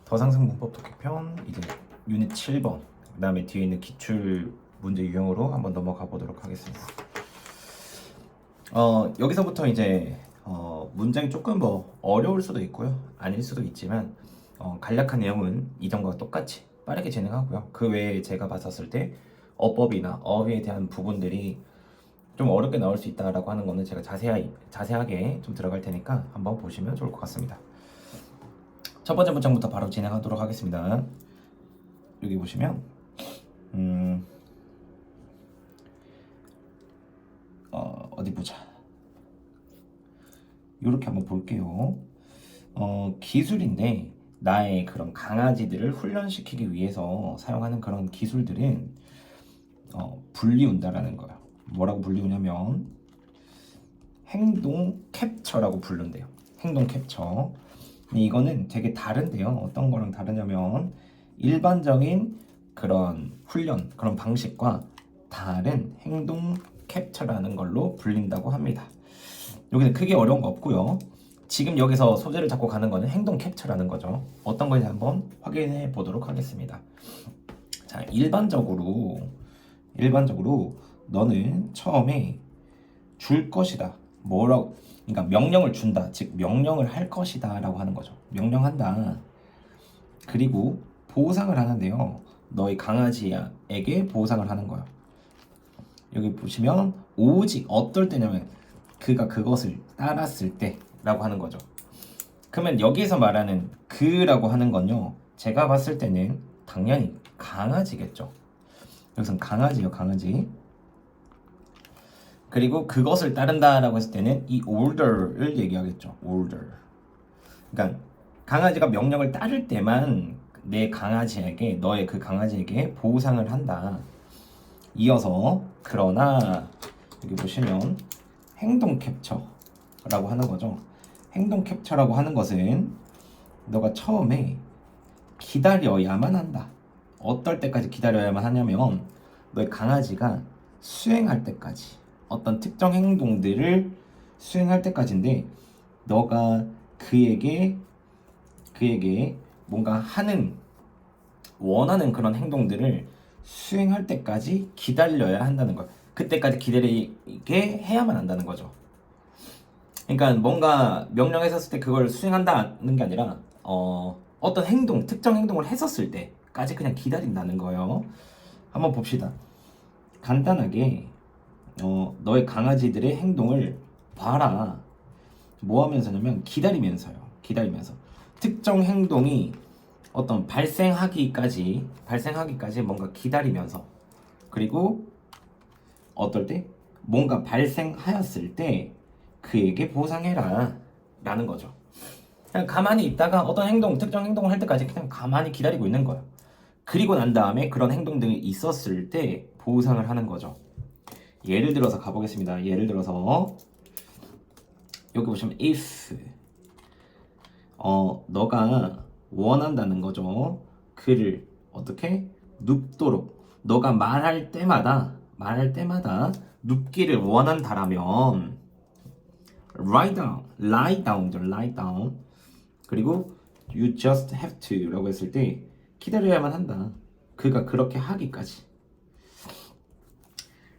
더상승 문법 독해편 이제 유닛 7번 그 다음에 뒤에 있는 기출 문제 유형으로 한번 넘어가 보도록 하겠습니다. 여기서부터 이제 문장이 조금 뭐 어려울 수도 있고요, 아닐 수도 있지만 간략한 내용은 이전과 똑같이 빠르게 진행하고요. 그 외에 제가 봤었을 때 어법이나 어휘에 대한 부분들이 좀 어렵게 나올 수 있다라고 하는 거는 제가 자세하게 좀 들어갈 테니까 한번 보시면 좋을 것 같습니다. 첫 번째 문장부터 바로 진행하도록 하겠습니다. 여기 보시면 어디 보자. 이렇게 한번 볼게요. 기술인데 나의 그런 강아지들을 훈련시키기 위해서 사용하는 그런 기술들은 분리운다라는 거예요. 뭐라고 분리우냐면 행동 캡처라고 부른대요. 행동 캡처. 근데 이거는 되게 다른데요. 어떤 거랑 다르냐면 일반적인 그런 훈련, 그런 방식과 다른 행동 캡처라는 걸로 불린다고 합니다. 여기는 크게 어려운 거 없고요. 지금 여기서 소재를 잡고 가는 거는 행동 캡처라는 거죠. 어떤 건지 한번 확인해 보도록 하겠습니다. 자, 일반적으로 너는 처음에 줄 것이다. 뭐라고? 그러니까 명령을 준다. 즉 명령을 할 것이다라고 하는 거죠. 명령한다. 그리고 보상을 하는데요. 너의 강아지에게 보상을 하는 거예요. 여기 보시면 오직 어떨 때냐면 그가 그것을 따랐을 때라고 하는 거죠. 그러면 여기에서 말하는 그라고 하는 건요, 제가 봤을 때는 당연히 강아지겠죠. 여기서는 강아지요, 강아지. 그리고 그것을 따른다라고 했을 때는 이 order를 얘기하겠죠. order. 그러니까 강아지가 명령을 따를 때만 내 강아지에게, 너의 그 강아지에게 보상을 한다. 이어서 그러나 여기 보시면 행동 캡처라고 하는 거죠. 행동 캡처라고 하는 것은 너가 처음에 기다려야만 한다. 어떨 때까지 기다려야만 하냐면 너의 강아지가 수행할 때까지, 어떤 특정 행동들을 수행할 때까지인데, 너가 그에게 뭔가 원하는 그런 행동들을 수행할 때까지 기다려야 한다는 거야. 그때까지 기다리게 해야만 한다는 거죠. 그러니까 뭔가 명령했었을 때 그걸 수행한다는 게 아니라 어떤 행동, 특정 행동을 했었을 때까지 그냥 기다린다는 거예요. 한번 봅시다. 간단하게 너의 강아지들의 행동을 봐라. 뭐 하면서냐면 기다리면서요. 기다리면서 특정 행동이 어떤 발생하기까지 뭔가 기다리면서, 그리고 어떨 때 뭔가 발생하였을 때 그에게 보상해라 라는 거죠. 그냥 가만히 있다가 어떤 행동, 특정 행동을 할 때까지 그냥 가만히 기다리고 있는 거예요. 그리고 난 다음에 그런 행동들이 있었을 때 보상을 하는 거죠. 예를 들어서 가보겠습니다. 예를 들어서 여기 보시면 if 너가 원한다는 거죠. 그를 어떻게 눕도록, 너가 말할 때마다 눕기를 원한다라면 lie down. 그리고 you just have to 라고 했을 때 기다려야만 한다. 그가 그렇게 하기까지.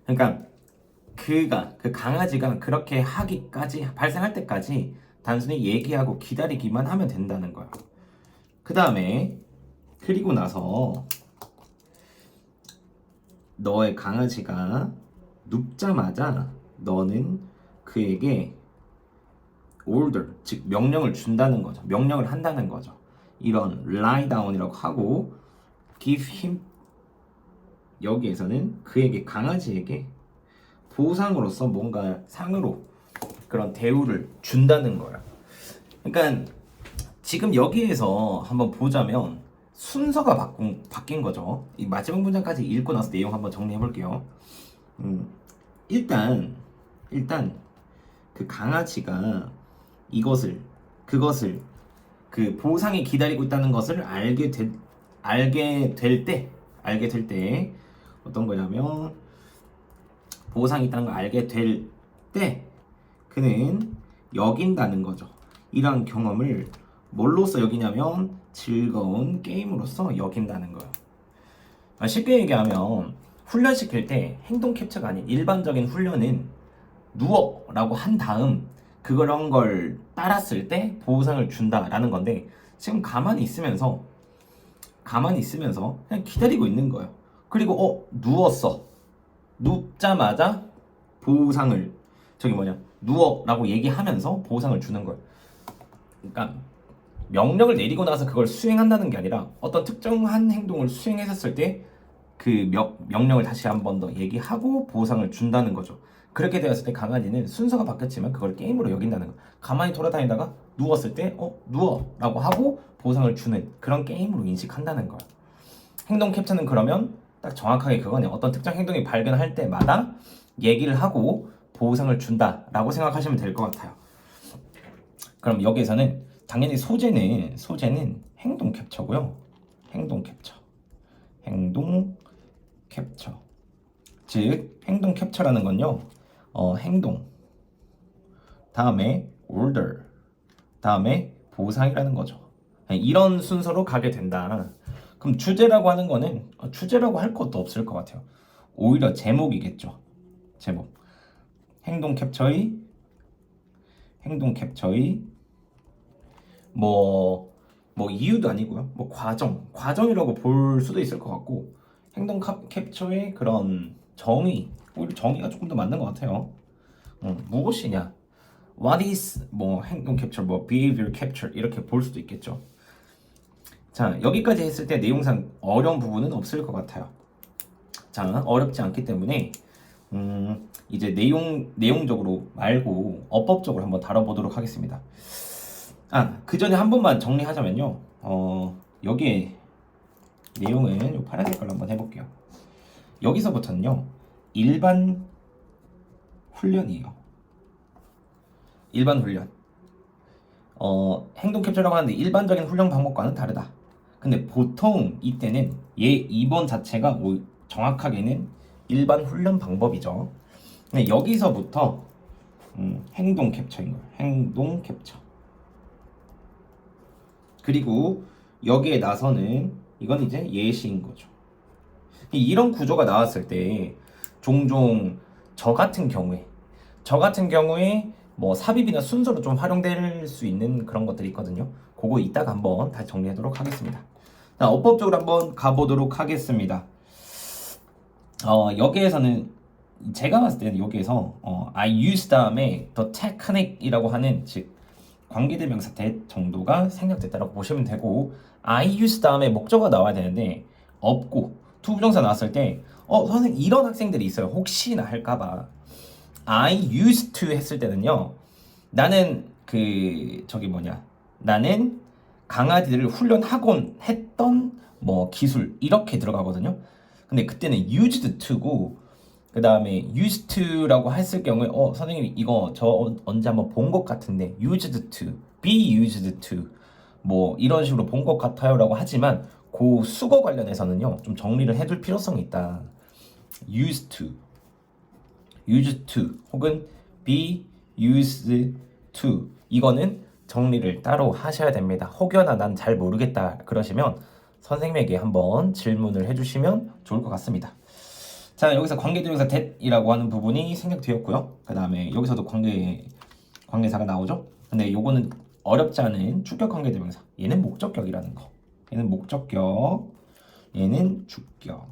그러니까 그 강아지가 그렇게 하기까지, 발생할 때까지 단순히 얘기하고 기다리기만 하면 된다는 거야. 그 다음에 그리고 나서 너의 강아지가 눕자마자 너는 그에게 order, 즉 명령을 준다는 거죠. 명령을 한다는 거죠. 이런 lie down이라고 하고 give him, 여기에서는 그에게, 강아지에게 보상으로서 뭔가 상으로 그런 대우를 준다는 거야. 그러니까 지금 여기에서 한번 보자면 순서가 바뀐 거죠. 이 마지막 문장까지 읽고 나서 내용 한번 정리해 볼게요. 일단 그 강아지가 그것을 그 보상이 기다리고 있다는 것을 알게 될 때 어떤 거냐면, 보상이 있다는 걸 알게 될 때 그는 여긴다는 거죠. 이러한 경험을 뭘로써 여기냐면 즐거운 게임으로서 여긴다는 거예요. 쉽게 얘기하면 훈련시킬 때 행동 캡처가 아닌 일반적인 훈련은 누워라고 한 다음 그런 걸 따랐을 때 보상을 준다라는 건데 지금 가만히 있으면서 그냥 기다리고 있는 거예요. 그리고 누웠어. 눕자마자 보상을 누워라고 얘기하면서 보상을 주는 거예요. 그러니까 명령을 내리고 나서 그걸 수행한다는 게 아니라 어떤 특정한 행동을 수행했었을 때 그 명령을 다시 한 번 더 얘기하고 보상을 준다는 거죠. 그렇게 되었을 때 강아지는 순서가 바뀌었지만 그걸 게임으로 여긴다는 거. 가만히 돌아다니다가 누웠을 때 누워라고 하고 보상을 주는 그런 게임으로 인식한다는 거예요. 행동 캡처는 그러면 딱 정확하게 그거네. 어떤 특정 행동이 발견할 때마다 얘기를 하고 보상을 준다라고 생각하시면 될 것 같아요. 그럼 여기에서는 당연히 소재는 행동 캡처고요. 행동 캡처. 즉 행동 캡처라는 건요. 행동 다음에 order 다음에 보상이라는 거죠. 이런 순서로 가게 된다. 그럼 주제라고 하는 거는 주제라고 할 것도 없을 것 같아요. 오히려 제목이겠죠. 제목. 행동 캡처의 뭐 이유도 아니고요. 뭐 과정이라고 볼 수도 있을 것 같고 행동 캡처의 그런 정의, 오히려 정의가 조금 더 맞는 것 같아요. 무엇이냐? What is 행동 캡처, behavior capture 이렇게 볼 수도 있겠죠. 자, 여기까지 했을 때 내용상 어려운 부분은 없을 것 같아요. 자, 어렵지 않기 때문에 이제 내용적으로 말고 어법적으로 한번 다뤄보도록 하겠습니다. 그 전에 한 번만 정리하자면요. 여기에 내용은 요 파란색 걸로 한번 해볼게요. 여기서부터는요. 일반 훈련이에요. 일반 훈련. 행동 캡처라고 하는데 일반적인 훈련 방법과는 다르다. 근데 보통 이때는 얘 2번 자체가 정확하게는 일반 훈련 방법이죠. 근데 여기서부터 행동 캡처인 거예요. 행동 캡처. 그리고 여기에 나서는 이건 이제 예시인 거죠. 이런 구조가 나왔을 때 종종 저 같은 경우에 삽입이나 순서로 좀 활용될 수 있는 그런 것들이 있거든요. 그거 이따가 한번 다시 정리하도록 하겠습니다. 자, 어법적으로 한번 가보도록 하겠습니다. 여기에서는 제가 봤을 때는 여기에서 I use 다음에 the technique이라고 하는 즉 관계대명사 that 정도가 생략됐다고 보시면 되고 I use 다음에 목적어가 나와야 되는데 없고 투부정사 나왔을 때 선생님 이런 학생들이 있어요. 혹시나 할까봐 I used to 했을 때는요. 나는 나는 강아지들을 훈련하곤 했던 기술 이렇게 들어가거든요. 근데 그때는 used to고 그 다음에 used to라고 했을 경우에 선생님 이거 저 언제 한번 본 것 같은데 used to, be used to 이런 식으로 본 것 같아요 라고 하지만 그 수거 관련해서는요 좀 정리를 해둘 필요성이 있다. used to 혹은 be used to 이거는 정리를 따로 하셔야 됩니다. 혹여나 난 잘 모르겠다 그러시면 선생님에게 한번 질문을 해주시면 좋을 것 같습니다. 자, 여기서 관계대명사 that이라고 하는 부분이 생략되었고요. 그 다음에 여기서도 관계사가 나오죠. 근데 요거는 어렵지 않은 주격 관계대명사. 얘는 목적격이라는 거. 얘는 목적격, 얘는 주격.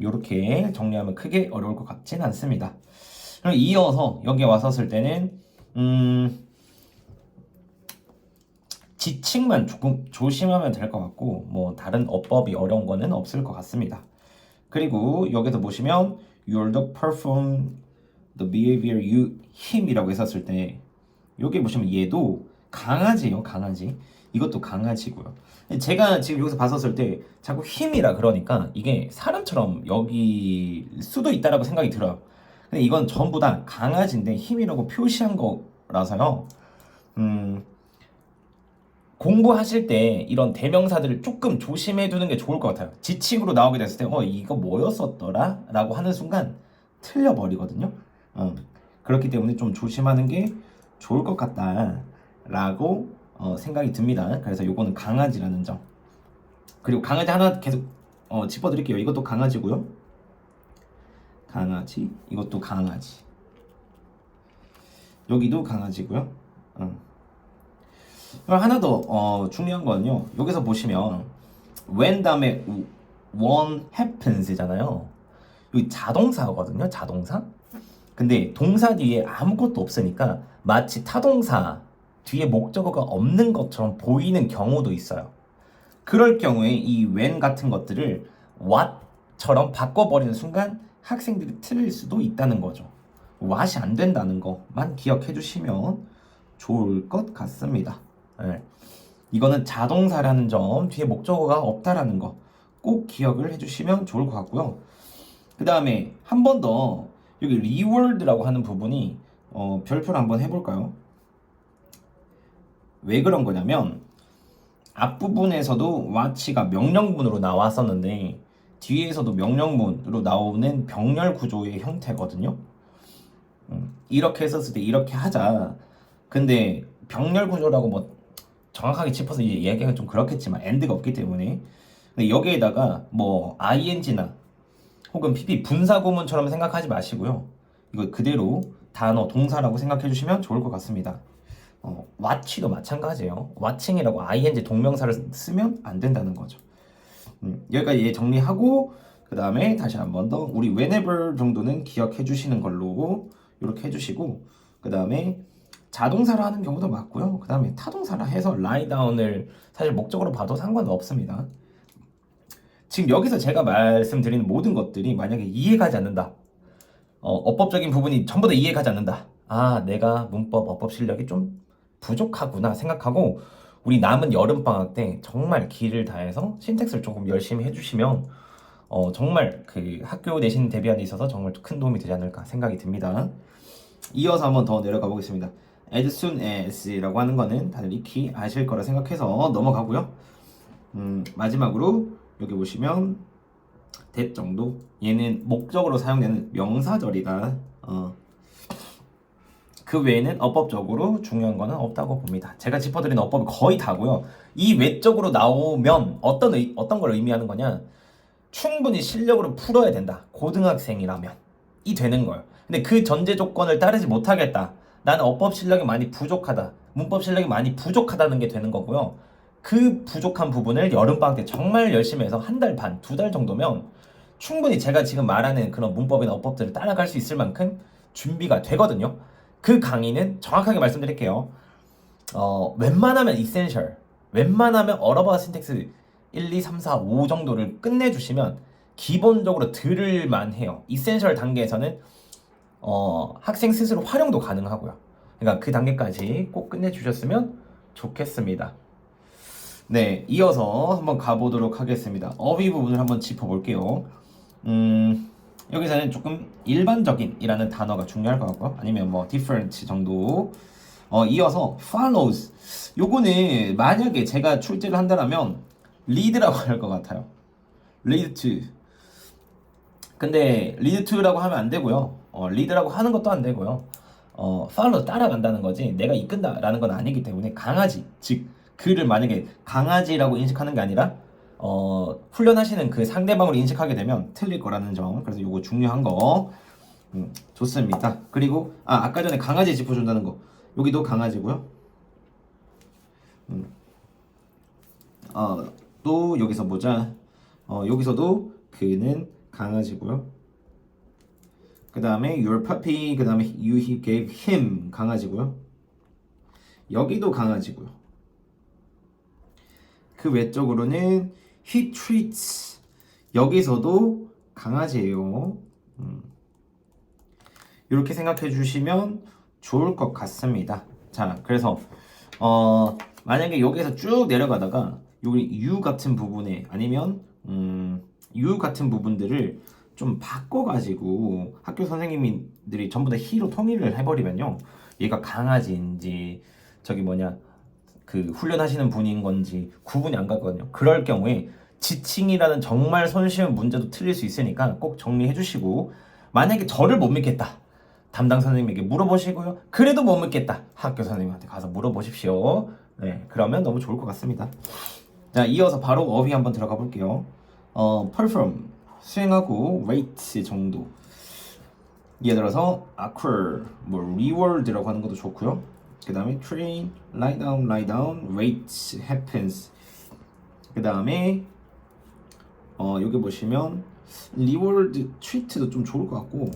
요렇게 정리하면 크게 어려울 것 같진 않습니다. 그럼 이어서 여기 왔었을 때는 지칭만 조금 조심하면 될 것 같고 다른 어법이 어려운 거는 없을 것 같습니다. 그리고 여기서 보시면 you are perform the behavior him이라고 했었을 때 여기 보시면 얘도 강아지예요. 강아지. 이것도 강아지고요. 제가 지금 여기서 봤었을 때 자꾸 him이라 그러니까 이게 사람처럼 여길 수도 있다라고 생각이 들어요. 근데 이건 전부 다 강아지인데 him이라고 표시한 거라서요. 공부하실 때 이런 대명사들을 조금 조심해 두는 게 좋을 것 같아요. 지칭으로 나오게 됐을 때 이거 뭐였었더라? 라고 하는 순간 틀려버리거든요. 그렇기 때문에 좀 조심하는 게 좋을 것 같다 라고 생각이 듭니다. 그래서 요거는 강아지라는 점. 그리고 강아지 하나 계속 짚어드릴게요. 이것도 강아지고요. 강아지, 이것도 강아지. 여기도 강아지고요. 그럼 하나 더 중요한 거는요. 여기서 보시면 when 다음에 one happens잖아요. 여기 자동사거든요. 자동사. 근데 동사 뒤에 아무것도 없으니까 마치 타동사 뒤에 목적어가 없는 것처럼 보이는 경우도 있어요. 그럴 경우에 이 when 같은 것들을 what처럼 바꿔버리는 순간 학생들이 틀릴 수도 있다는 거죠. what이 안 된다는 것만 기억해 주시면 좋을 것 같습니다. 네. 이거는 자동사라는 점, 뒤에 목적어가 없다라는 거 꼭 기억을 해주시면 좋을 것 같고요. 그 다음에 한 번 더 여기 리워드라고 하는 부분이 별표를 한번 해볼까요? 왜 그런 거냐면 앞부분에서도 what가 명령문으로 나왔었는데 뒤에서도 명령문으로 나오는 병렬 구조의 형태거든요. 이렇게 했었을 때 이렇게 하자. 근데 병렬 구조라고 뭐 정확하게 짚어서 이제 이야기가 좀 그렇겠지만 end가 없기 때문에 근데 여기에다가 뭐 ing나 혹은 pp 분사 구문처럼 생각하지 마시고요. 이거 그대로 단어 동사라고 생각해 주시면 좋을 것 같습니다. watch도 마찬가지예요. watching이라고 ing 동명사를 쓰면 안 된다는 거죠. 여기까지 정리하고 그 다음에 다시 한 번 더 우리 whenever 정도는 기억해 주시는 걸로 이렇게 해주시고 그 다음에 자동사로 하는 경우도 맞고요. 그 다음에 타동사라 해서 lie down을 사실 목적으로 봐도 상관은 없습니다. 지금 여기서 제가 말씀드리는 모든 것들이 만약에 이해가지 않는다. 어법적인 부분이 전부 다 이해가지 않는다. 아, 내가 문법, 어법 실력이 좀 부족하구나 생각하고 우리 남은 여름방학 때 정말 기를 다해서 신텍스를 조금 열심히 해주시면 정말 그 학교 내신 대비하는 데 있어서 정말 큰 도움이 되지 않을까 생각이 듭니다. 이어서 한번 더 내려가 보겠습니다. as soon as라고 하는 거는 다들 익히 아실 거라 생각해서 넘어가고요. 마지막으로 여기 보시면 that 정도 얘는 목적으로 사용되는 명사절이다. 그 외에는 어법적으로 중요한 거는 없다고 봅니다. 제가 짚어드린 어법이 거의 다고요. 이 외적으로 나오면 어떤 걸 의미하는 거냐? 충분히 실력으로 풀어야 된다. 고등학생이라면 이 되는 거예요. 근데 그 전제 조건을 따르지 못하겠다. 나는 어법 실력이 많이 부족하다. 문법 실력이 많이 부족하다는 게 되는 거고요. 그 부족한 부분을 여름방학 때 정말 열심히 해서 한 달 반, 두 달 정도면 충분히 제가 지금 말하는 그런 문법이나 어법들을 따라갈 수 있을 만큼 준비가 되거든요. 그 강의는 정확하게 말씀드릴게요. 웬만하면 이센셜, 웬만하면 어러바 신텍스 1, 2, 3, 4, 5 정도를 끝내주시면 기본적으로 들을만 해요. 이센셜 단계에서는 학생 스스로 활용도 가능하고요. 그러니까 그 단계까지 꼭 끝내주셨으면 좋겠습니다. 네, 이어서 한번 가보도록 하겠습니다. 어휘 부분을 한번 짚어볼게요. 여기서는 조금 일반적인이라는 단어가 중요할 것 같고요. 아니면 뭐 different 정도. 이어서 follows. 요거는 만약에 제가 출제를 한다면 lead라고 할 것 같아요. lead to. 근데 lead to라고 하면 안 되고요. lead라고 하는 것도 안 되고요. follow 따라간다는 거지 내가 이끈다라는 건 아니기 때문에 강아지, 즉 그를 만약에 강아지라고 인식하는 게 아니라 훈련하시는 그 상대방으로 인식하게 되면 틀릴 거라는 점. 그래서 요거 중요한 거. 좋습니다. 그리고 아까 전에 강아지 짚어준다는 거. 여기도 강아지고요. 또 여기서 보자. 여기서도 그는 강아지고요. 그 다음에 your puppy, 그 다음에 you gave him 강아지고요. 여기도 강아지고요. 그 외적으로는 he treats 여기서도 강아지예요. 이렇게 생각해 주시면 좋을 것 같습니다. 자, 그래서 만약에 여기서 쭉 내려가다가 여기 you 같은 부분에 아니면 you 같은 부분들을 좀 바꿔가지고 학교 선생님들이 전부 다 he로 통일을 해버리면요, 얘가 강아지인지 저기 뭐냐 그 훈련하시는 분인 건지 구분이 안 가거든요. 그럴 경우에 지칭이라는 정말 손쉬운 문제도 틀릴 수 있으니까 꼭 정리해 주시고, 만약에 저를 못 믿겠다, 담당 선생님에게 물어보시고요. 그래도 못 믿겠다, 학교 선생님한테 가서 물어보십시오. 네, 그러면 너무 좋을 것 같습니다. 자, 이어서 바로 어휘 한번 들어가 볼게요. perform 수행하고 rate 정도. 예를 들어서 acquire 뭐 reward라고 하는 것도 좋고요. 그 다음에 train, lie down, wait, happens. 그 다음에 여기 보시면 reward treat도 좀 좋을 것 같고,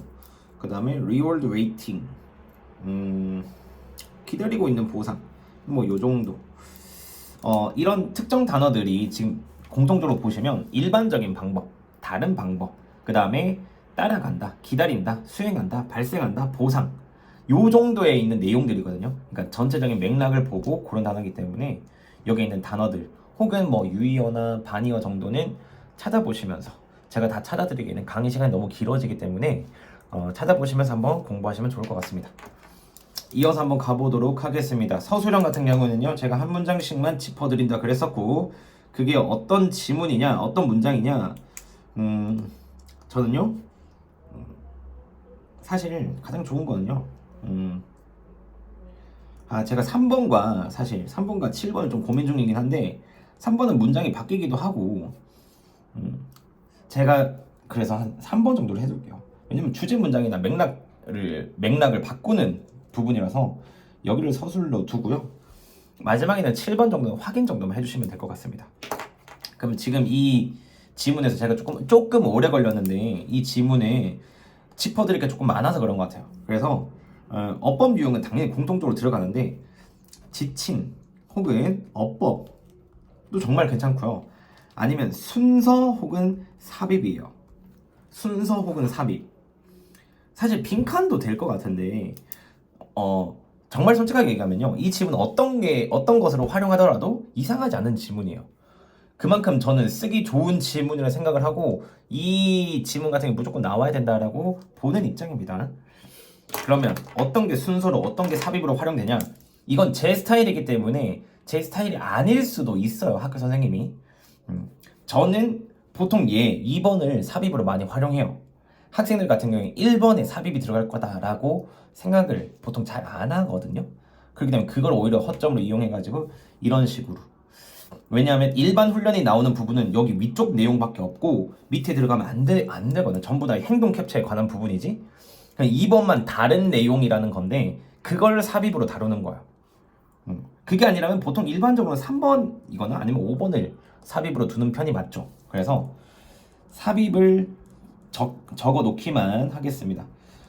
그 다음에 reward waiting, 기다리고 있는 보상, 뭐 요 정도. 이런 특정 단어들이 지금 공통적으로 보시면 일반적인 방법, 다른 방법, 그 다음에 따라간다, 기다린다, 수행한다, 발생한다, 보상, 요 정도에 있는 내용들이거든요. 그러니까 전체적인 맥락을 보고 그런 단어이기 때문에 여기 있는 단어들 혹은 뭐 유의어나 반의어 정도는 찾아보시면서, 제가 다 찾아드리기에는 강의 시간이 너무 길어지기 때문에 찾아보시면서 한번 공부하시면 좋을 것 같습니다. 이어서 한번 가보도록 하겠습니다. 서술형 같은 경우는요, 제가 한 문장씩만 짚어드린다 그랬었고, 그게 어떤 지문이냐, 어떤 문장이냐, 저는요, 사실 가장 좋은 거는요, 제가 3번과 7번을 좀 고민 중이긴 한데, 3번은 문장이 바뀌기도 하고, 제가 그래서 한 3번 정도로 해둘게요. 왜냐면 주제 문장이나 맥락을 바꾸는 부분이라서 여기를 서술로 두고요. 마지막에는 7번 정도는 확인 정도만 해주시면 될 것 같습니다. 그럼 지금 이 지문에서 제가 조금 오래 걸렸는데, 이 지문에 짚어드릴 게 조금 많아서 그런 것 같아요. 그래서 어법 유형은 당연히 공통적으로 들어가는데, 지칭 혹은 어법도 정말 괜찮고요. 아니면 순서 혹은 삽입이에요. 순서 혹은 삽입. 사실 빈칸도 될 것 같은데, 정말 솔직하게 얘기하면요, 이 지문은 어떤 것으로 활용하더라도 이상하지 않은 지문이에요. 그만큼 저는 쓰기 좋은 지문이라 생각을 하고, 이 지문 같은 게 무조건 나와야 된다라고 보는 입장입니다. 그러면 어떤 게 순서로, 어떤 게 삽입으로 활용되냐? 이건 제 스타일이기 때문에 제 스타일이 아닐 수도 있어요, 학교 선생님이. 저는 보통 2번을 삽입으로 많이 활용해요. 학생들 같은 경우에 1번에 삽입이 들어갈 거다라고 생각을 보통 잘 안 하거든요. 그렇기 때문에 그걸 오히려 허점으로 이용해가지고 이런 식으로. 왜냐하면 일반 훈련이 나오는 부분은 여기 위쪽 내용밖에 없고 밑에 들어가면 안 되거든. 전부 다 행동 캡처에 관한 부분이지. 2번만 다른 내용이라는 건데 그걸 삽입으로 다루는 거야. 그게 아니라면 보통 일반적으로 3번이거나 아니면 5번을 삽입으로 두는 편이 맞죠. 그래서 삽입을 적어 놓기만 하겠습니다.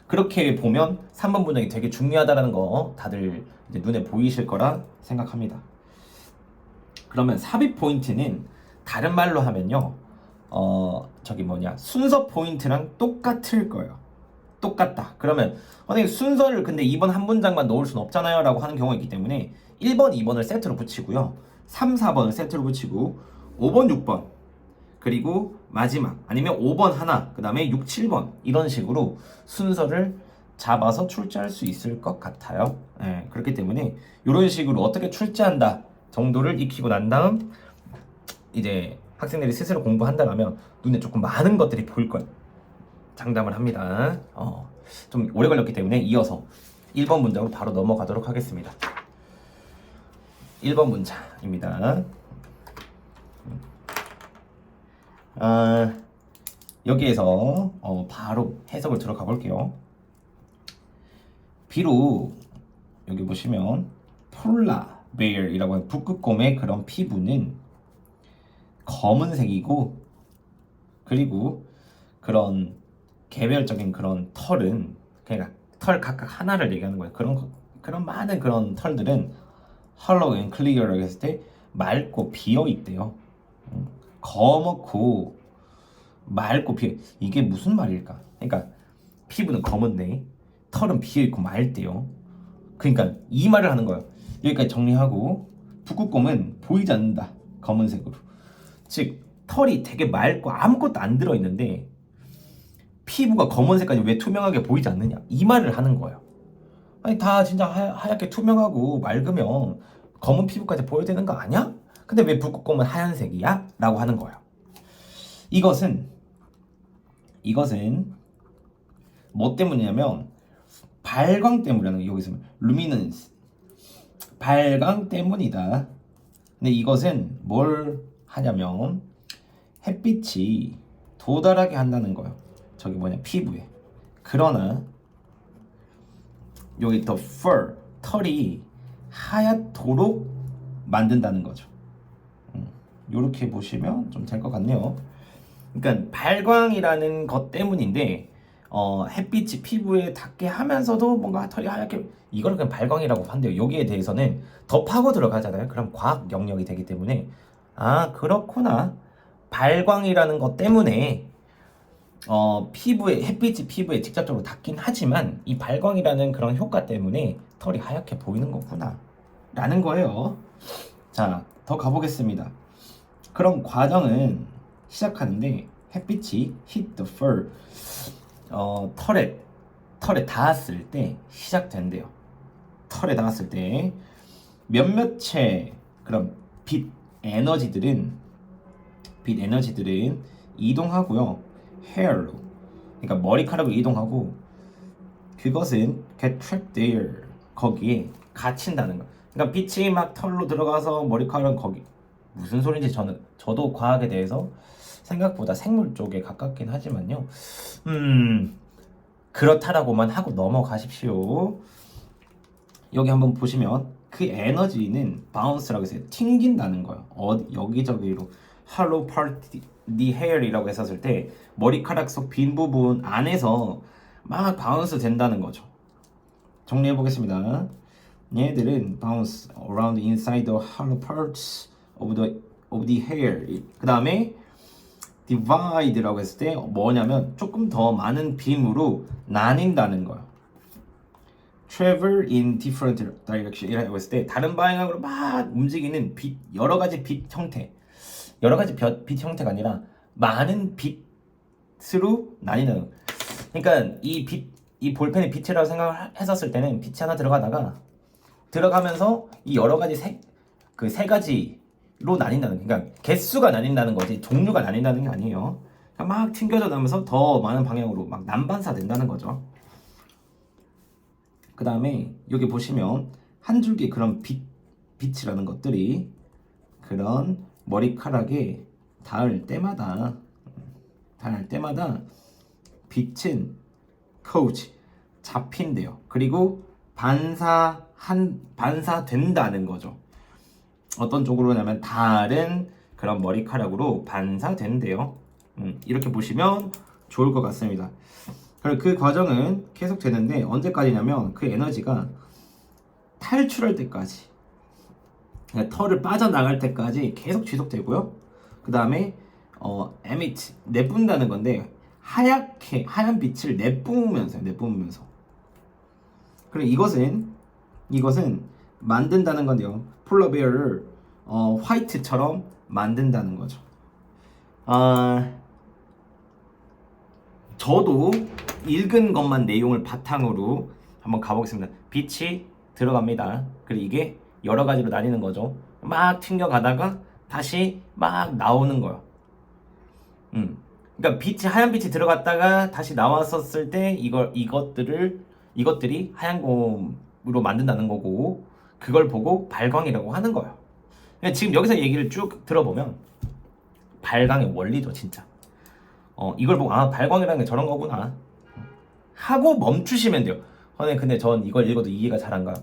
그렇게 보면 3번 문장이 되게 중요하다는 거 다들 이제 눈에 보이실 거라 생각합니다. 그러면 삽입 포인트는 다른 말로 하면요, 순서 포인트랑 똑같을 거예요. 똑같다. 그러면 순서를 근데 2번 한 문장만 넣을 순 없잖아요 라고 하는 경우가 있기 때문에 1번, 2번을 세트로 붙이고요, 3, 4번을 세트로 붙이고 5번, 6번 그리고 마지막 아니면 5번 하나, 그 다음에 6, 7번 이런 식으로 순서를 잡아서 출제할 수 있을 것 같아요. 그렇기 때문에 이런 식으로 어떻게 출제한다 정도를 익히고 난 다음 이제 학생들이 스스로 공부한다면 눈에 조금 많은 것들이 보일 거예요. 장담을 합니다. 좀 오래 걸렸기 때문에 이어서 1번 문장으로 바로 넘어가도록 하겠습니다. 1번 문장입니다. 여기에서 바로 해석을 들어가 볼게요. 비록 여기 보시면 폴라 베어이라고 하는 북극곰의 그런 피부는 검은색이고, 그리고 그런 개별적인 그런 털은 그러니까 털 각각 하나를 얘기하는 거예요. 그런 많은 그런 털들은 hollow and clear라고 했을 때 맑고 비어 있대요. 검고 맑고 비어, 이게 무슨 말일까? 그러니까 피부는 검은데 털은 비어 있고 맑대요. 그러니까 이 말을 하는 거예요. 여기까지 정리하고, 북극곰은 보이지 않는다, 검은색으로. 즉 털이 되게 맑고 아무것도 안 들어있는데 피부가 검은색까지 왜 투명하게 보이지 않느냐, 이 말을 하는 거예요. 아니 다 진짜 하얗게 투명하고 맑으면 검은 피부까지 보여야 되는 거 아니야? 근데 왜 북극곰은 하얀색이야? 라고 하는 거예요. 이것은 뭐 때문이냐면 발광 때문이라는 거예요. 여기서 luminance, 발광 때문이다. 근데 이것은 뭘 하냐면 햇빛이 도달하게 한다는 거예요. 저기 뭐냐 피부에. 그러나 여기 더 fur 털이 하얗도록 만든다는 거죠. 이렇게 보시면 좀 될 것 같네요. 그러니까 발광이라는 것 때문인데 햇빛이 피부에 닿게 하면서도 뭔가 털이 하얗게 이걸 그냥 발광이라고 한대요. 여기에 대해서는 더 파고 들어가잖아요. 그럼 과학 영역이 되기 때문에 아 그렇구나. 발광이라는 것 때문에 피부에 햇빛이 피부에 직접적으로 닿긴 하지만 이 발광이라는 그런 효과 때문에 털이 하얗게 보이는 거구나 라는 거예요. 자, 더 가보겠습니다. 그럼 과정은 시작하는데 햇빛이 hit the fur 털에 닿았을 때 시작된대요. 털에 닿았을 때 몇몇의 그런 빛 에너지들은 이동하고요. hair로 그러니까 머리카락으로 이동하고 그것은 get trapped there 거기에 갇힌다는 거. 그러니까 빛이 막 털로 들어가서 머리카락은 거기 무슨 소리인지 저도 과학에 대해서 생각보다 생물 쪽에 가깝긴 하지만요. 그렇다라고만 하고 넘어가십시오. 여기 한번 보시면 그 에너지는 bounce라고 해서 튕긴다는 거예요. 여기저기로 hollow part the hair이라고 했었을 때 머리카락 속 빈 부분 안에서 막 바운스 된다는 거죠. 정리해 보겠습니다. 얘들은 bounce around inside the hollow parts of the hair. 그 다음에 divide라고 했을 때 뭐냐면 조금 더 많은 빔으로 나뉜다는 거예요. travel in different direction이라고 했을 때 다른 방향으로 막 움직이는 여러 가지 빛 형태. 여러 가지 빛 형태가 아니라 많은 빛으로 나뉘는. 그러니까 이 볼펜의 빛이라고 생각을 했었을 때는 빛이 하나 들어가면서 이 여러 가지 세 가지로 나뉜다는. 그러니까 개수가 나뉜다는 거지 종류가 나뉜다는 게 아니에요. 그러니까 막 튕겨져 나면서 더 많은 방향으로 막 난반사 된다는 거죠. 그 다음에 여기 보시면 한 줄기 그런 빛이라는 것들이 그런 머리카락에 닿을 때마다 빛은 caught 잡힌대요. 그리고 반사된다는 거죠. 어떤 쪽으로냐면 다른 그런 머리카락으로 반사된대요. 이렇게 보시면 좋을 것 같습니다. 그리고 그 과정은 계속 되는데 언제까지냐면 그 에너지가 탈출할 때까지, 그러니까 털을 빠져나갈 때까지 계속 지속되고요. 그 다음에 emit 내뿜는다는 건데 하얀 빛을 내뿜으면서. 그리고 이것은 만든다는 건데요. 폴라베어를 화이트처럼 만든다는 거죠. 저도 읽은 것만 내용을 바탕으로 한번 가보겠습니다. 빛이 들어갑니다. 그리고 이게 여러 가지로 나뉘는 거죠. 막 튕겨가다가 다시 막 나오는 거예요. 그러니까 하얀 빛이 들어갔다가 다시 나왔었을 때 이것들이 하얀 곰으로 만든다는 거고 그걸 보고 발광이라고 하는 거예요. 그러니까 지금 여기서 얘기를 쭉 들어보면 발광의 원리죠, 진짜. 이걸 보고 발광이라는 게 저런 거구나 하고 멈추시면 돼요. 근데 전 이걸 읽어도 이해가 잘 안 가.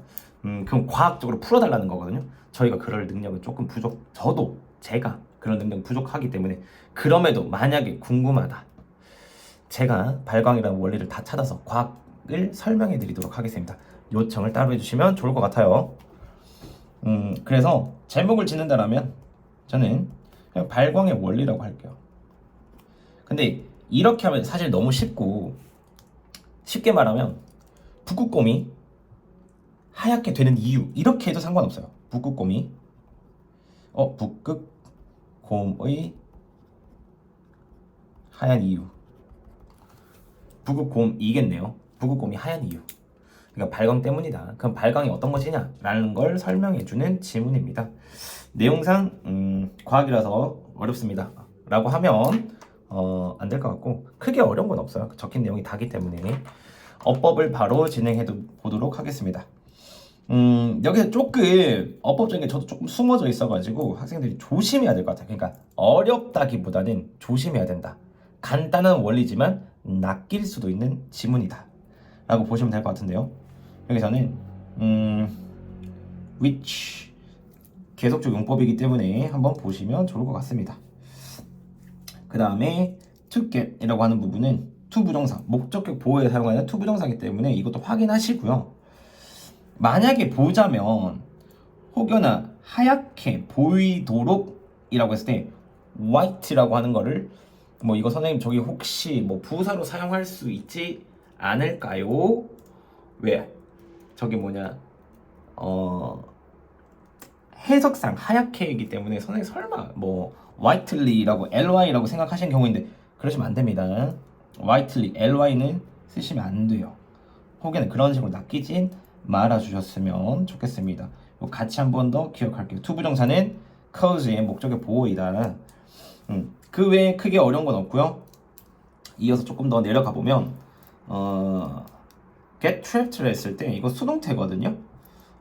그럼 과학적으로 풀어달라는 거거든요. 저희가 그럴 능력은 조금 제가 그런 능력 부족하기 때문에. 그럼에도 만약에 궁금하다, 제가 발광이라는 원리를 다 찾아서 과학을 설명해 드리도록 하겠습니다. 요청을 따로 해주시면 좋을 것 같아요. 그래서 제목을 짓는다라면 저는 그냥 발광의 원리라고 할게요. 근데 이렇게 하면 사실 너무 쉽게 말하면 북극곰이 하얗게 되는 이유 이렇게 해도 상관없어요. 북극곰의 하얀 이유. 북극곰이겠네요. 북극곰이 하얀 이유. 그러니까 발광 때문이다. 그럼 발광이 어떤 것이냐? 라는 걸 설명해주는 지문입니다. 내용상 과학이라서 어렵습니다. 라고 하면 안 될 것 같고 크게 어려운 건 없어요. 적힌 내용이 다기 때문에 어법을 바로 진행해 보도록 하겠습니다. 여기서 조금 어법적인 게 저도 조금 숨어져 있어가지고 학생들이 조심해야 될 것 같아요. 그러니까 어렵다기보다는 조심해야 된다. 간단한 원리지만 낚일 수도 있는 지문이다 라고 보시면 될 것 같은데요. 여기서는 which 계속적 용법이기 때문에 한번 보시면 좋을 것 같습니다. 그 다음에 to get 이라고 하는 부분은 to 부정사, 목적격 보호에 사용하는 to 부정사이기 때문에 이것도 확인하시고요. 만약에 보자면 혹여나 하얗게 보이도록 이라고 했을 때 white라고 하는 거를 뭐 이거 선생님 저기 혹시 뭐 부사로 사용할 수 있지 않을까요? 왜? 저기 뭐냐 해석상 하얗게이기 때문에 선생님 설마 뭐 whitely라고 ly라고 생각하시는 경우인데 그러시면 안 됩니다. whitely ly는 쓰시면 안 돼요. 혹여나 그런 식으로 낚이진 말아주셨으면 좋겠습니다. 같이 한 번 더 기억할게요. 투부정사는 cause의 목적의 보호이다. 그 외에 크게 어려운 건 없고요. 이어서 조금 더 내려가 보면 get trapped를 했을 때 이거 수동태거든요.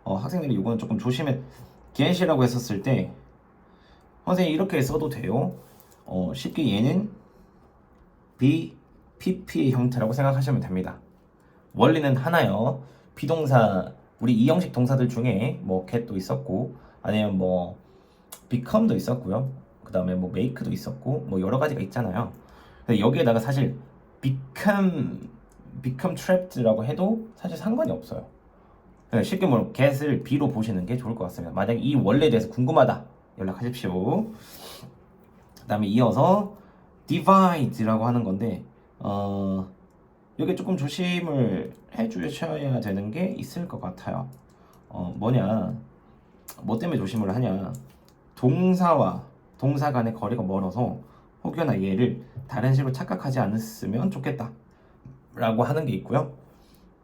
학생들이 이거는 조금 조심해. get이라고 했었을 때 선생님 이렇게 써도 돼요. 쉽게 얘는 be, pp의 형태라고 생각하시면 됩니다. 원리는 하나요. 비동사 우리 이형식 동사들 중에 뭐 get도 있었고 아니면 뭐 become도 있었고요. 그 다음에 뭐 make도 있었고 뭐 여러 가지가 있잖아요. 근데 여기에다가 사실 become trapped라고 해도 사실 상관이 없어요. 쉽게 말하면 get을 be로 보시는 게 좋을 것 같습니다. 만약에 이 원리에 대해서 궁금하다 연락하십시오. 그 다음에 이어서 divide라고 하는 건데 여기 조금 조심을 해주셔야 되는 게 있을 것 같아요. 뭐냐 뭐 때문에 조심을 하냐 동사와 동사 간의 거리가 멀어서 혹여나 얘를 다른 식으로 착각하지 않았으면 좋겠다 라고 하는 게 있고요.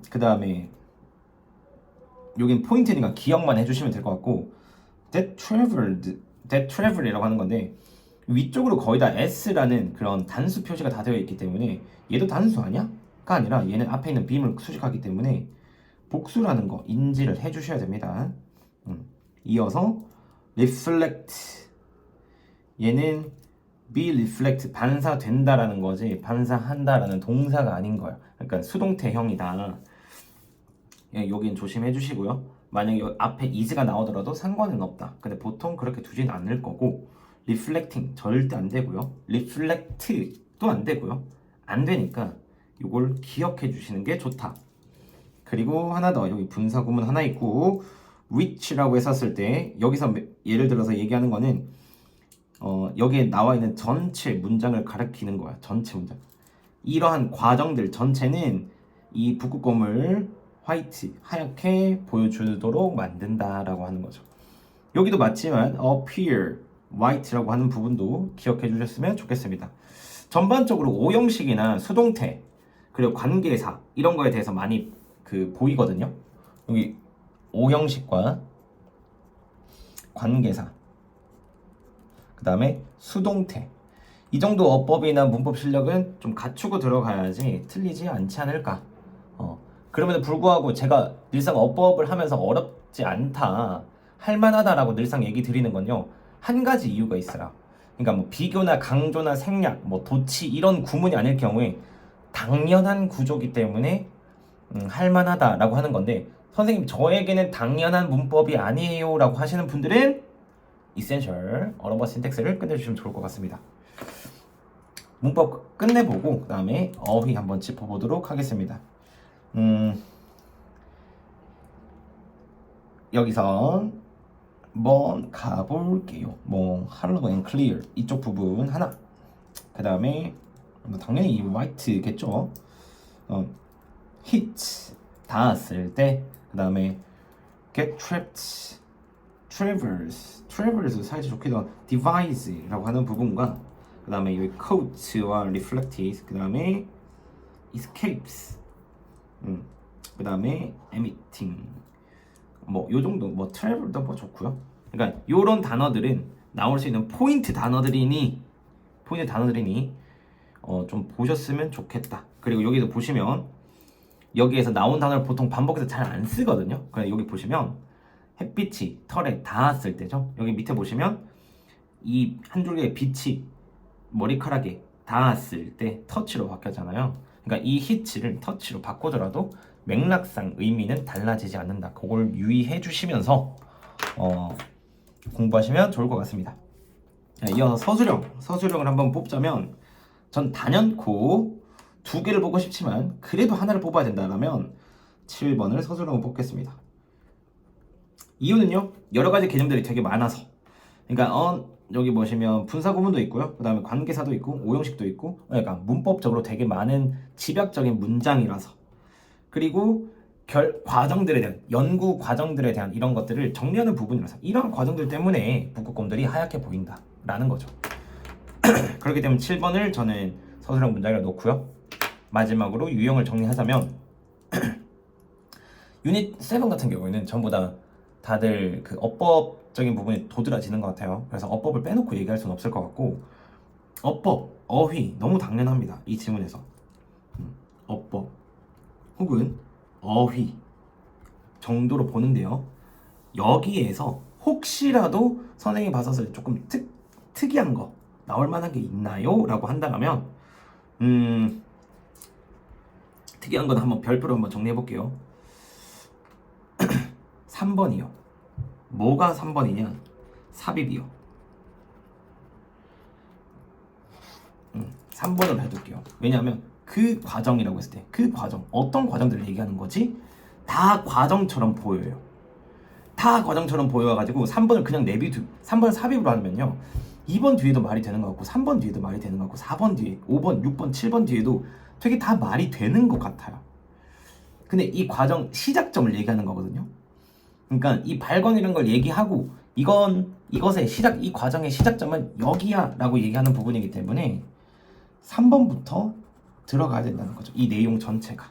그 다음에 여긴 포인트니까 기억만 해주시면 될 것 같고 that travel이라고 하는 건데 위쪽으로 거의 다 s라는 그런 단수 표시가 다 되어 있기 때문에 얘도 단수 아니야? 가 아니라 얘는 앞에 있는 beam을 수식하기 때문에 복수라는 거 인지를 해주셔야 됩니다. 이어서 reflect 얘는 be reflect 반사된다라는 거지 반사한다라는 동사가 아닌 거야. 그러니까 수동태형이다. 여긴 조심해 주시고요. 만약에 앞에 is가 나오더라도 상관은 없다. 근데 보통 그렇게 두진 않을 거고 reflecting 절대 안 되고요. reflect도 안 되고요. 안 되니까 이걸 기억해 주시는 게 좋다. 그리고 하나 더 여기 분사 구문 하나 있고 which라고 했었을 때 여기서 예를 들어서 얘기하는 거는 여기에 나와 있는 전체 문장을 가리키는 거야. 전체 문장. 이러한 과정들 전체는 이 북극곰을 화이트, 하얗게 보여주도록 만든다라고 하는 거죠. 여기도 맞지만 appear, white라고 하는 부분도 기억해 주셨으면 좋겠습니다. 전반적으로 오형식이나 수동태 그리고 관계사 이런 거에 대해서 많이 보이거든요. 여기 오형식과 관계사 그 다음에 수동태 이 정도 어법이나 문법 실력은 좀 갖추고 들어가야지 틀리지 않지 않을까. 그럼에도 불구하고 제가 늘상 어법을 하면서 어렵지 않다 할만하다라고 늘상 얘기 드리는 건요 한 가지 이유가 있어요. 그러니까 뭐 비교나 강조나 생략 뭐 도치 이런 구문이 아닐 경우에 당연한 구조기 때문에 할만하다라고 하는 건데 선생님 저에게는 당연한 문법이 아니에요 라고 하시는 분들은 이센셜 어로버 신텍스를 끝내주시면 좋을 것 같습니다. 문법 끝내보고 그 다음에 어휘 한번 짚어보도록 하겠습니다. 여기서 한번 가볼게요. 뭐 hollow and clear 이쪽 부분 하나 그 다음에 당연히 이 white겠죠. hit 닿았을 때 그 다음에 get trapped traverse 사이즈 좋기도 한 device라고 하는 부분과 그 다음에 여기 coat와 reflected 그 다음에 escapes 그 다음에 emitting 뭐 요 정도 뭐 travel도 뭐 좋고요. 그러니까 요런 단어들은 나올 수 있는 포인트 단어들이니 좀 보셨으면 좋겠다. 그리고 여기도 보시면 여기에서 나온 단어를 보통 반복해서 잘 안 쓰거든요. 그래서 여기 보시면 햇빛이 털에 닿았을 때죠. 여기 밑에 보시면 이 한 줄기의 빛이 머리카락에 닿았을 때 터치로 바뀌었잖아요. 그러니까 이 히치를 터치로 바꾸더라도 맥락상 의미는 달라지지 않는다. 그걸 유의해 주시면서 공부하시면 좋을 것 같습니다. 이어서 서술형을 한번 뽑자면 전 단연코 두 개를 보고 싶지만 그래도 하나를 뽑아야 된다면 7번을 서술형을 뽑겠습니다. 이유는요, 여러 가지 개념들이 되게 많아서. 그러니까 여기 보시면 분사구문도 있고요, 그 다음에 관계사도 있고 오형식도 있고, 그러니까 문법적으로 되게 많은 집약적인 문장이라서. 그리고 과정들에 대한, 연구 과정들에 대한 이런 것들을 정리하는 부분이라서 이런 과정들 때문에 북극곰들이 하얗게 보인다라는 거죠. 그렇기 때문에 7번을 저는 서술형 문장에 놓고요. 마지막으로 유형을 정리하자면 유닛 7 같은 경우에는 전부 다 다들 그 어법적인 부분이 도드라지는 것 같아요. 그래서 어법을 빼놓고 얘기할 수는 없을 것 같고, 어법, 어휘 너무 당연합니다. 이 지문에서 어법 혹은 어휘 정도로 보는데요. 여기에서 혹시라도 선생님이 봐서 조금 특이한 거 나올 만한 게 있나요? 라고 한다면 특이한 건 한번 별표로 한번 정리해 볼게요. 3번이요. 뭐가 3번이냐? 삽입이요. 3번을 해둘게요. 왜냐하면 그 과정이라고 했을 때 그 과정, 어떤 과정들을 얘기하는 거지? 다 과정처럼 보여요. 다 과정처럼 보여가지고 3번을 그냥 3번을 삽입으로 하면요, 2번 뒤에도 말이 되는 것 같고 3번 뒤에도 말이 되는 것 같고 4번 뒤에 5번, 6번, 7번 뒤에도 되게 다 말이 되는 것 같아요. 근데 이 과정 시작점을 얘기하는 거거든요. 그러니까 이 발권이라는 걸 얘기하고 이것의 시작, 이 과정의 시작점은 여기야 라고 얘기하는 부분이기 때문에 3번부터 들어가야 된다는 거죠. 이 내용 전체가.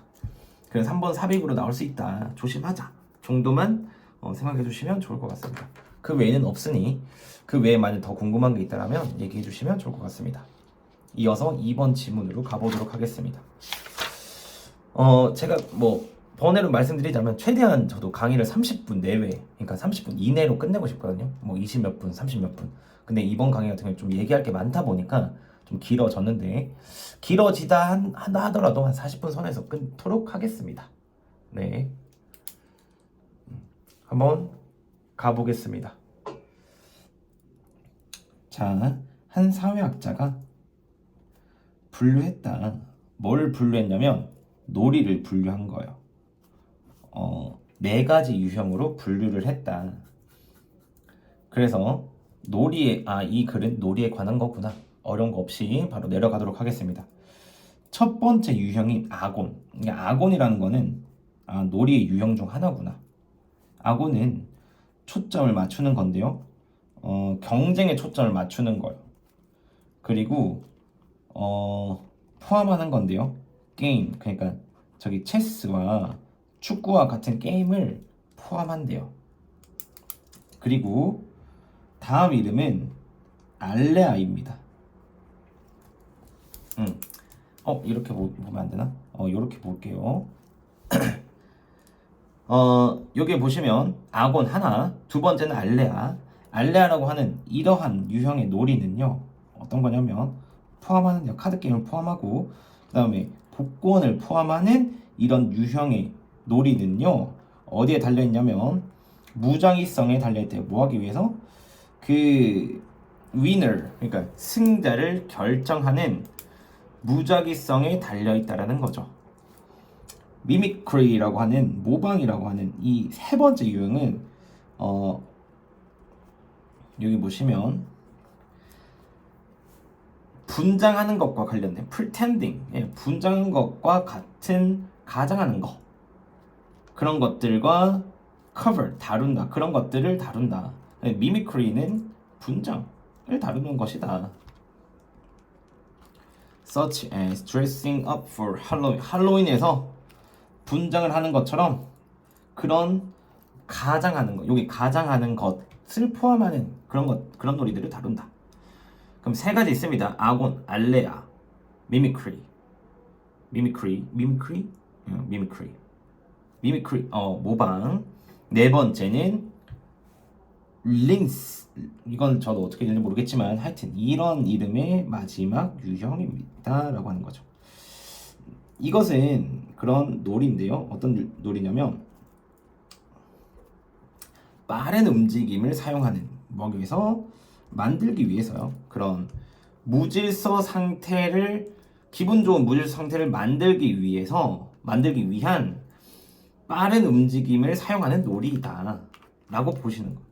그래서 3번 삽입으로 나올 수 있다, 조심하자 정도만 생각해 주시면 좋을 것 같습니다. 그 외에는 없으니 그 외에 만약 더 궁금한 게 있다면 얘기해 주시면 좋을 것 같습니다. 이어서 2번 지문으로 가보도록 하겠습니다. 제가 번외로 말씀드리자면 최대한 저도 강의를 30분 내외, 그러니까 30분 이내로 끝내고 싶거든요. 20 몇 분, 30 몇 분. 근데 이번 강의 같은 경우는 좀 얘기할 게 많다 보니까 좀 길어졌는데, 길어지다 하더라도 한 40분 선에서 끊도록 하겠습니다. 네, 한번 가보겠습니다. 자, 한 사회학자가 분류했다. 뭘 분류했냐면 놀이를 분류한 거예요. 4가지 유형으로 분류를 했다. 그래서 이 글은 놀이에 관한 거구나. 어려운 거 없이 바로 내려가도록 하겠습니다. 첫 번째 유형이 아곤. 아곤이라는 거는 놀이의 유형 중 하나구나. 아곤은 초점을 맞추는 건데요. 경쟁에 초점을 맞추는 거예요. 그리고 포함하는 건데요. 게임, 그러니까 저기 체스와 축구와 같은 게임을 포함한대요. 그리고 다음 이름은 알레아입니다. 이렇게 보면 안 되나? 이렇게 볼게요. 여기 보시면 아곤 하나, 두 번째는 알레아. 알레아라고 하는 이러한 유형의 놀이는요, 어떤 거냐면 포함하는 카드 게임을 포함하고, 그 다음에 복권을 포함하는 이런 유형의 놀이는요, 어디에 달려있냐면 무작위성에 달려있대요. 뭐하기 위해서? 그 winner, 그러니까 승자를 결정하는 무작위성에 달려있다라는 거죠. 미미크리라고 하는, 모방이라고 하는 이 세 번째 유형은 여기 보시면 분장하는 것과 관련된 pretending, 분장하는 것과 같은, 가장하는 것, 그런 것들과 cover, 다룬다, 그런 것들을 다룬다. 미미크리는 분장을 다루는 것이다. Such as dressing up for Halloween. 할로윈에서 분장을 하는 것처럼 그런 가장하는 것, 여기 가장하는 것을 포함하는 그런 놀이들을 다룬다. 그럼 3가지 있습니다. 아곤, 알레아, 미미크리. 미미크리 모방. 네 번째는 링스. 이건 저도 어떻게 되는지 모르겠지만 하여튼 이런 이름의 마지막 유형입니다 라고 하는 거죠. 이것은 그런 놀이인데요. 어떤 놀이냐면 빠른 움직임을 사용하는 먹이에서 만들기 위해서요. 그런 무질서 상태를 기분 좋은 무질서 상태를 만들기 위한 빠른 움직임을 사용하는 놀이다 라고 보시는 거예요.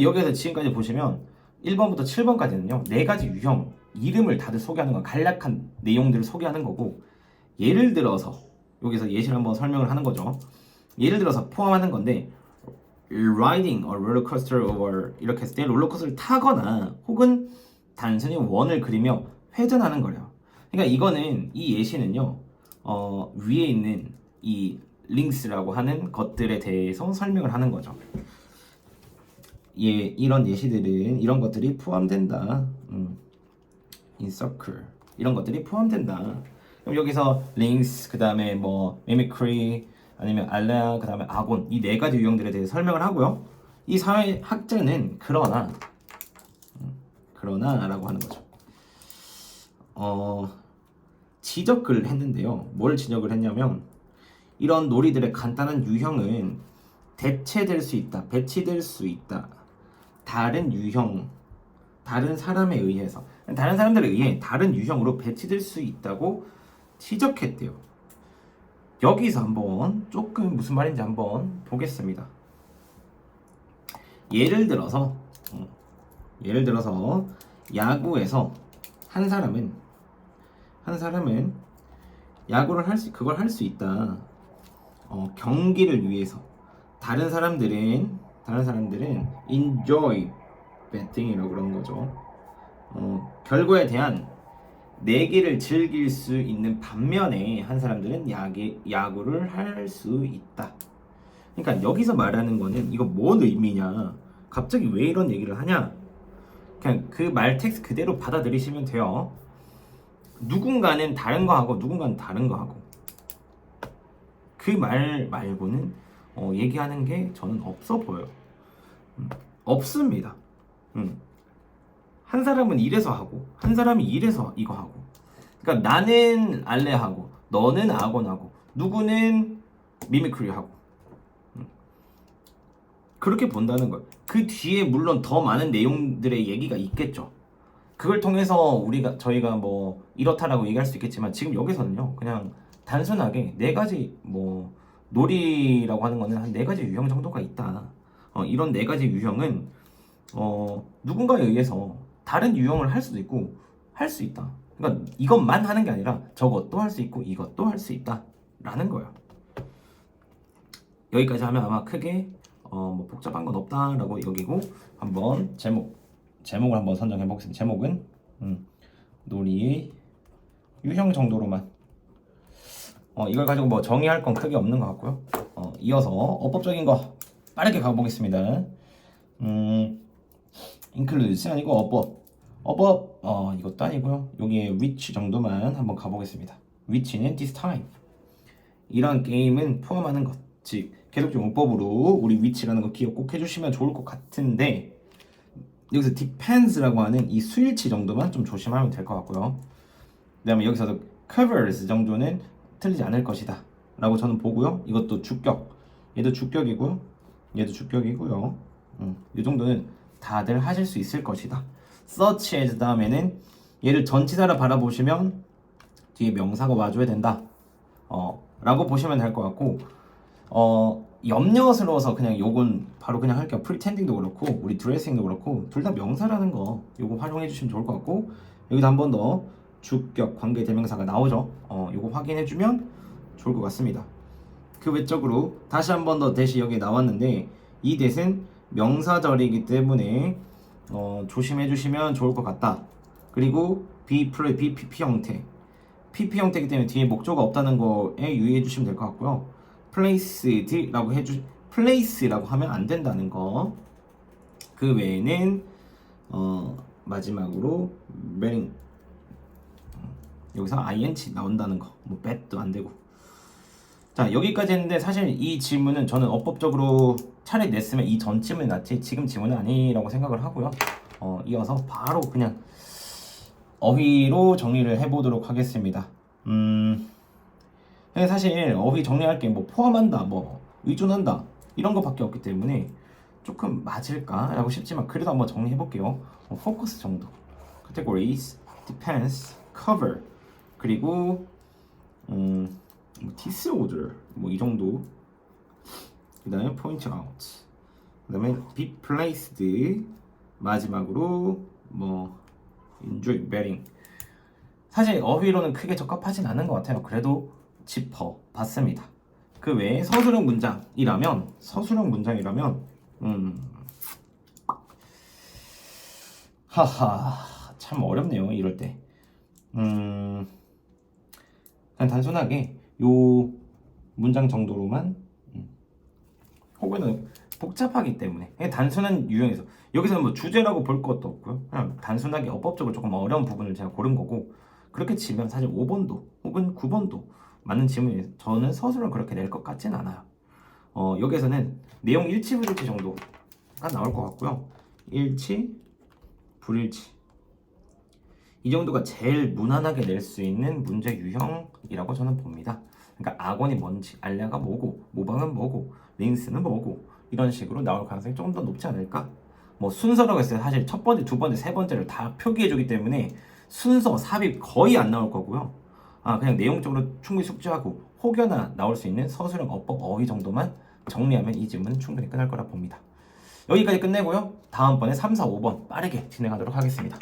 여기에서 지금까지 보시면 1번부터 7번까지는요 4가지 유형 이름을 다들 소개하는 건 간략한 내용들을 소개하는 거고, 예를 들어서 여기서 예시를 한번 설명을 하는 거죠. 예를 들어서 포함하는 건데 riding a roller coaster over 이렇게 했을 때 롤러코스터를 타거나 혹은 단순히 원을 그리며 회전하는 거래요. 그러니까 이거는 이 예시는요 위에 있는 이 링스라고 하는 것들에 대해서 설명을 하는 거죠. 예, 이런 예시들은 이런 것들이 포함된다. in circle 이런 것들이 포함된다. 그럼 여기서 링스 그 다음에 뭐 mimicry 아니면 알레아 그 다음에 아곤 이 4가지 유형들에 대해서 설명을 하고요. 이 사회학자는 그러나라고 하는 거죠. 지적을 했는데요. 뭘 지적을 했냐면 이런 놀이들의 간단한 유형은 대체될 수 있다, 배치될 수 있다. 다른 유형, 다른 사람에 의해서, 다른 사람들에 의해 다른 유형으로 배치될 수 있다고 지적했대요. 여기서 한번 조금 무슨 말인지 한번 보겠습니다. 예를 들어서 야구에서 한 사람은 야구를 그걸 할 수 있다. 경기를 위해서 다른 사람들은 enjoy betting이라고 그러는 거죠. 결과에 대한 내기를 즐길 수 있는 반면에 한 사람들은 야구를 할 수 있다. 그러니까 여기서 말하는 거는 이거 뭔 의미냐? 갑자기 왜 이런 얘기를 하냐? 그냥 그 말 텍스트 그대로 받아들이시면 돼요. 누군가는 다른 거 하고 누군가는 다른 거 하고 그 말 말고는 얘기하는 게 저는 없어 보여요. 없습니다. 한 사람은 이래서 하고 한 사람이 이래서 이거 하고, 그러니까 나는 알레하고 너는 아곤하고 누구는 미미크리 하고 그렇게 본다는 거예요. 그 뒤에 물론 더 많은 내용들의 얘기가 있겠죠. 그걸 통해서 저희가 뭐 이렇다라고 얘기할 수 있겠지만 지금 여기서는요 그냥 단순하게 4가지 뭐 놀이라고 하는 거는 한 4가지 유형 정도가 있다. 이런 4가지 유형은 누군가에 의해서 다른 유형을 할 수도 있고 할 수 있다. 그러니까 이것만 하는 게 아니라 저것도 할 수 있고 이것도 할 수 있다 라는 거예요. 여기까지 하면 아마 크게 뭐 복잡한 건 없다라고 여기고, 한번 제목을 한번 선정해 보겠습니다. 제목은 놀이의 유형 정도로만. 이걸 가지고 뭐 정의할 건 크게 없는 것 같고요. 이어서 어법적인 거 빠르게 가보겠습니다. includes 아니고 어법 이것도 아니고요. 여기에 which 정도만 한번 가보겠습니다. which는 this time. 이런 게임은 포함하는 것. 즉 계속적 문법으로 우리 which라는 거 기억 꼭 해주시면 좋을 것 같은데, 여기서 depends라고 하는 이 수일치 정도만 좀 조심하면 될 것 같고요. 그 다음에 여기서도 covers 정도는 틀리지 않을 것이다 라고 저는 보고요. 이것도 주격, 얘도 주격이고요. 이 정도는 다들 하실 수 있을 것이다. such as 다음에는 얘를 전치사로 바라보시면 뒤에 명사가 와줘야 된다 라고 보시면 될 것 같고, 염려스러워서 그냥 요건 바로 그냥 할게요. pretending도 그렇고 우리 dressing도 그렇고 둘 다 명사라는 거 요거 활용해 주시면 좋을 것 같고, 여기도 한 번 더 주격 관계 대명사가 나오죠. 요거 확인해 주면 좋을 것 같습니다. 그 외적으로 다시 한 번 더 대시 여기 나왔는데 이 대신 명사절이기 때문에 조심해 주시면 좋을 것 같다. 그리고 PP 형태, PP 형태이기 때문에 뒤에 목조가 없다는 거에 유의해 주시면 될 것 같고요. place드라고 place라고 하면 안 된다는 거. 그 외에는 마지막으로 bearing, 여기서 ing 나온다는 거, 뭐 bet도 안 되고 자, 여기까지 했는데 사실 이 질문은 저는 어법적으로 차라리 냈으면 이 전 질문이 낫지 지금 질문은 아니라고 생각을 하고요. 이어서 바로 그냥 어휘로 정리를 해보도록 하겠습니다. 사실 어휘 정리할 게 뭐 포함한다, 뭐 의존한다 이런 거밖에 없기 때문에 조금 맞을까라고 싶지만 그래도 한번 정리해볼게요. 포커스 정도, categories, depends, cover, 그리고 disorder 뭐 이 정도. 그 다음에 point out, 그 다음에 be placed, 마지막으로 뭐 enjoy bearing. 사실 어휘로는 크게 적합하진 않은 것 같아요. 그래도 짚어봤습니다. 그 외에 서술형 문장이라면 하하 참 어렵네요. 이럴 때 그냥 단순하게 요 문장 정도로만 혹은 복잡하기 때문에 그냥 단순한 유형에서 여기서는 뭐 주제라고 볼 것도 없고요. 그냥 단순하게 어법적으로 조금 어려운 부분을 제가 고른 거고, 그렇게 치면 사실 5번도 혹은 9번도 맞는 질문이 저는 서술은 그렇게 낼 것 같진 않아요. 여기에서는 내용 일치 불일치 정도가 나올 것 같고요. 일치 불일치 이 정도가 제일 무난하게 낼 수 있는 문제 유형이라고 저는 봅니다. 그러니까 악원이 뭔지, 알야가 뭐고, 모방은 뭐고, 린스는 뭐고 이런 식으로 나올 가능성이 조금 더 높지 않을까? 뭐 순서라고 했을 때 사실 첫 번째, 두 번째, 세 번째를 다 표기해주기 때문에 순서, 삽입 거의 안 나올 거고요. 그냥 내용적으로 충분히 숙지하고 혹여나 나올 수 있는 서술형 어법 어휘 정도만 정리하면 이 질문은 충분히 끝날 거라 봅니다. 여기까지 끝내고요. 다음번에 3, 4, 5번 빠르게 진행하도록 하겠습니다.